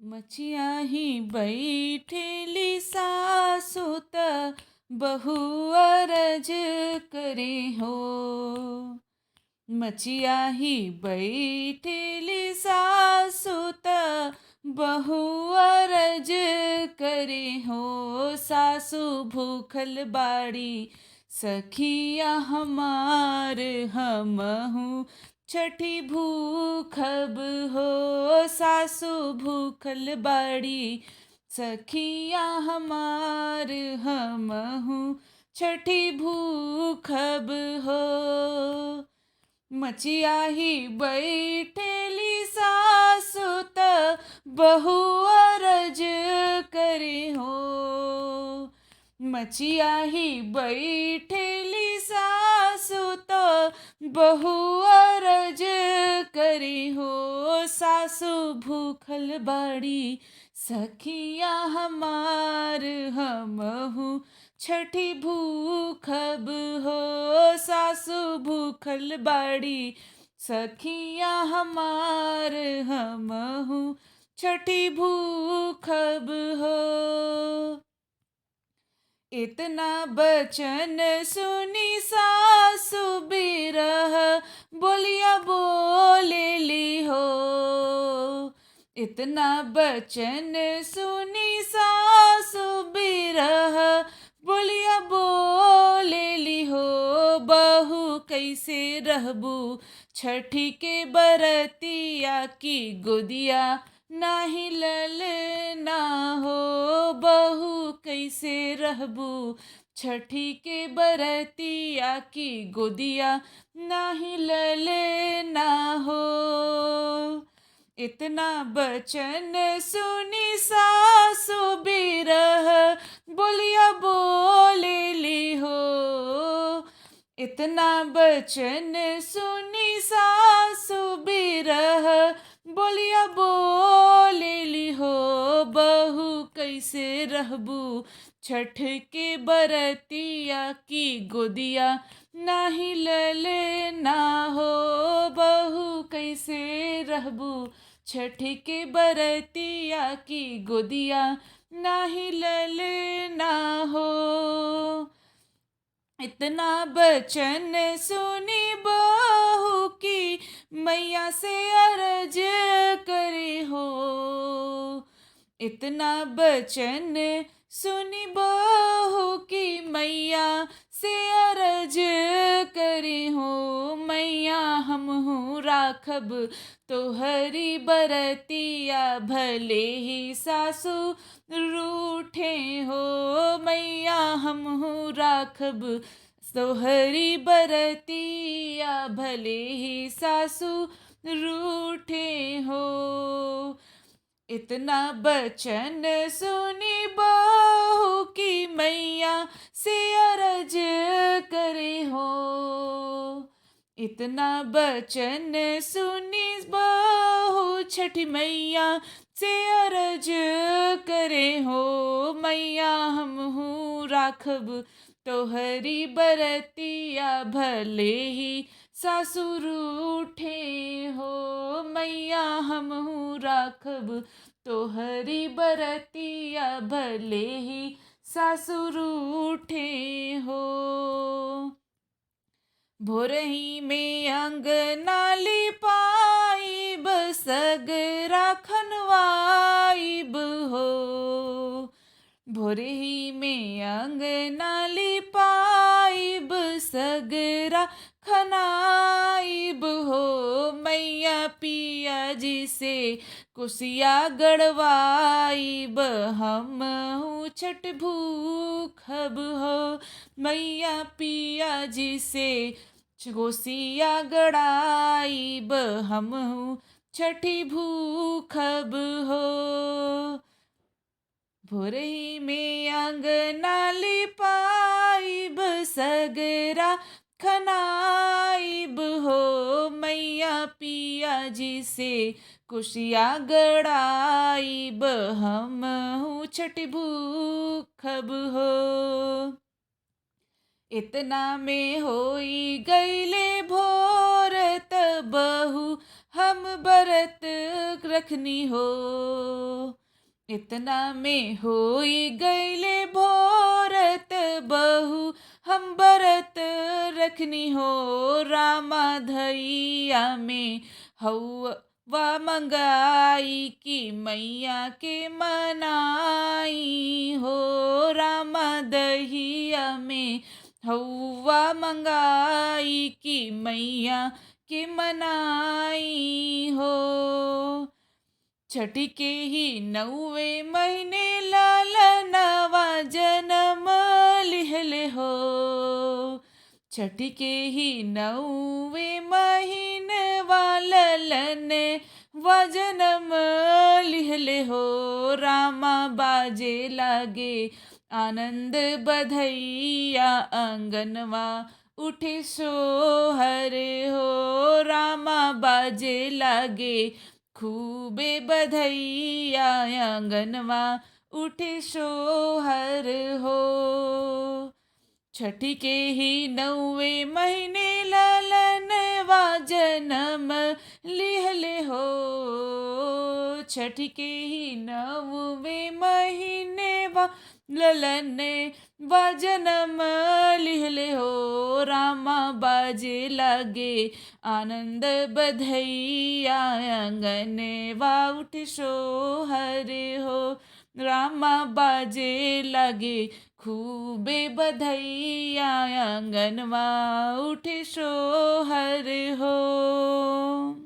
मचिया ही बैठेली सासु त बहु अरज करे हो। मचिया ही बैठेली सासु त बहु अरज करे हो। सासु भूखल बाड़ी सखिया हमार हमहू छठी भूखब हो। सासु भूखल बाड़ी सखिया हमार हमहू छठी भूखब हो। मचिया ही बैठेली सासु त बहु अरज करे हो। मचिया ही बैठेली सासु त बहु अरज करे हो। सासु भूखल बाड़ी सखिया हमार हमहू छठी भूखब हो। सासु भूखल बाड़ी सखिया हमार हमहू छठी भूखब हो। इतना बचन सुनी सासु बिरह बोलिया बोलेली हो। इतना बचन सुनी सासु बिरह बोलिया बोलेली हो। बहू कैसे रहबू छठी के बरतिया की गोदिया नाही ललना हो। बहू कैसे रहबू छठी के बरतिया की गोदिया नाही ललना हो। इतना बचन सुनी सासु बिरह बोलिया बोलेली हो। इतना बचन सुनी सासु बिरह बोलिया बोलेली हो। बहू कैसे रहबू छठ के बरतिया की गोदिया नाही ललना हो। बहू कैसे रहबू छठ के बरतिया की गोदिया नाही ललना हो। इतना बचन सुनी बहू की मैया से अरज करे हो। इतना बचन सुनी बहू की मैया से अरज करे हो। मैया हमहू राखब तोहरी बरतिया भले ही सासु रूठे हो। मैया हमहू राखब तोहरी बरतिया भले ही सासु रूठे हो। इतना बचन सुनी बहू की मैया से अरज करे हो। इतना बचन सुनी बहू छठी मैया से अरज करे हो। मैया हमहू राखब तोहरी बरतिया भले ही सासु रूठे हो। मैया हमहू राखब तोहरी बरतिया भले ही सासु रूठे हो। भोरही में अंगना लिपाइब सगरा खनवाइब हो। भोरही में अंगना लिपाइब सगरा खनाइब हो। मैया पिया जी से कुसिया गड़वाइब हमहू छठ भूखब हो। मैया पिया जी से कुसिया गड़ाइब हमहू छठी भूखब हो। भोरही में अंगना लिपाइब सगरा खनाइब हो। मैया पिया जी से कुशिया गड़ाइब हमहू छठ भूखब हो। इतना में होई गईले भोर त बहू हम बरत रखनी हो। इतना में होई गईले भोरत बहू, हम बरत रखनी हो। रामा धैया में हौवा मंगाई की मैया के मनाई हो। रामा दहिया में हौवा मंगाई की मैया के मनाई हो। छठी के ही 9वें महीने लालनवा जन्म लिहले हो। छठी के ही 9वें महीने वालन वा जन्म लिहले हो। रामा बाजे लागे आनंद बधैया, अंगनवा उठे सोहर हो। रामा बाजे लागे खूबे बधैया, अंगनवा उठे सोहर हो। छठी के ही 9वें महीने लालनवा जन्म लिहले हो। छठी के ही 9वें महीने वा ललन वा जन्म लिहले हो। रामा बाजे लागे आनंद बधैया, अंगनवा उठ सोहर हो। रामा बाजे लागे खूबे बधैया, अंगनवा उठ सोहर हो।